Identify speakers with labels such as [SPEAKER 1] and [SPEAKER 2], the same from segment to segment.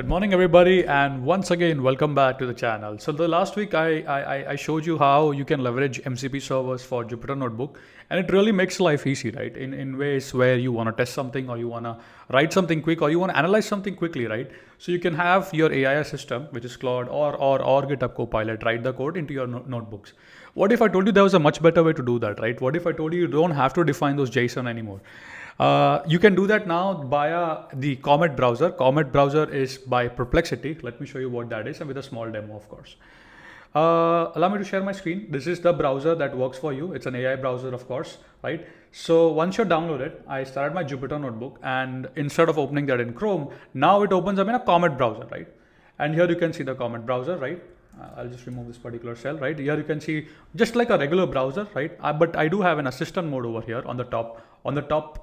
[SPEAKER 1] Good morning, everybody, and once again, welcome back to the channel. So the last week, I showed you how you can leverage MCP servers for Jupyter Notebook, and it really makes life easy, right? In ways where you want to test something, or you want to write something quick, or you want to analyze something quickly, right? So you can have your AI system, which is Claude or GitHub Copilot, write the code into your notebooks. What if I told you there was a much better way to do that, right? What if I told you you don't have to define those JSON anymore? You can do that now via the Comet Browser. Comet Browser is by Perplexity. Let me show you what that is, and with a small demo, of course. Allow me to share my screen. This is the browser that works for you. It's an AI browser, of course, right? So once you download it, I started my Jupyter Notebook, and instead of opening that in Chrome, now it opens up in a Comet browser, right? And here you can see the Comet browser, right? I'll just remove this particular cell, right? Here you can see just like a regular browser, right? But I do have an assistant mode over here on the top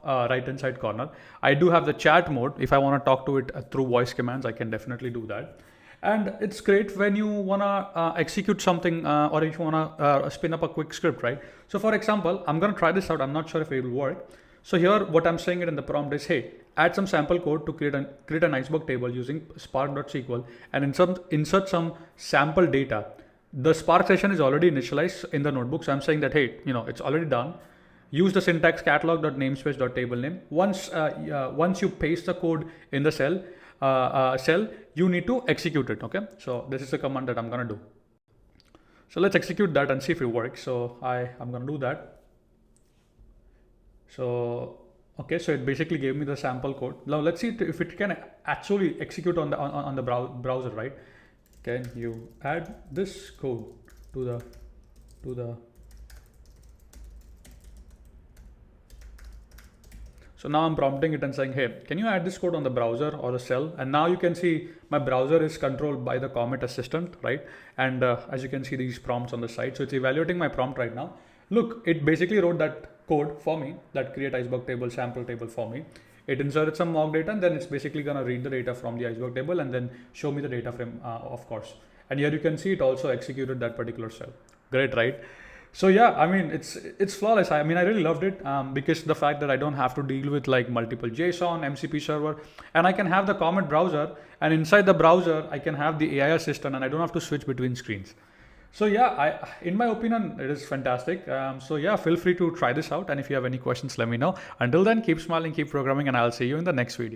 [SPEAKER 1] right hand side corner. I do have the chat mode. If I want to talk to it through voice commands, I can definitely do that. And it's great when you want to execute something or if you want to spin up a quick script, right? So for example, I'm going to try this out. I'm not sure if it will work. So here, what I'm saying it in the prompt is, hey, add some sample code to create an iceberg table using spark.sql and insert some sample data. The Spark session is already initialized in the notebook. So I'm saying that, hey, it's already done. Use the syntax catalog.namespace.table-name. Once you paste the code in the cell, you need to execute it. Okay. So this is the command that I'm going to do. So let's execute that and see if it works. So I'm going to do that. So, okay, so it basically gave me the sample code. Now let's see if it can actually execute on the browser, right? Can you add this code to the So now I'm prompting it and saying, hey, can you add this code on the browser or the cell? And now you can see my browser is controlled by the Comet assistant, right? And as you can see these prompts on the side. So it's evaluating my prompt right now. Look, it basically wrote that code for me, that create iceberg table, sample table for me. It inserted some mock data, and then it's basically going to read the data from the iceberg table and then show me the data frame, of course. And here you can see it also executed that particular cell. Great, right? So yeah, I mean, it's flawless. I mean, I really loved it because the fact that I don't have to deal with like multiple JSON, MCP server, and I can have the Comet browser, and inside the browser, I can have the AI assistant, and I don't have to switch between screens. So yeah, in my opinion, it is fantastic. So yeah, feel free to try this out. And if you have any questions, let me know. Until then, keep smiling, keep programming, and I'll see you in the next video.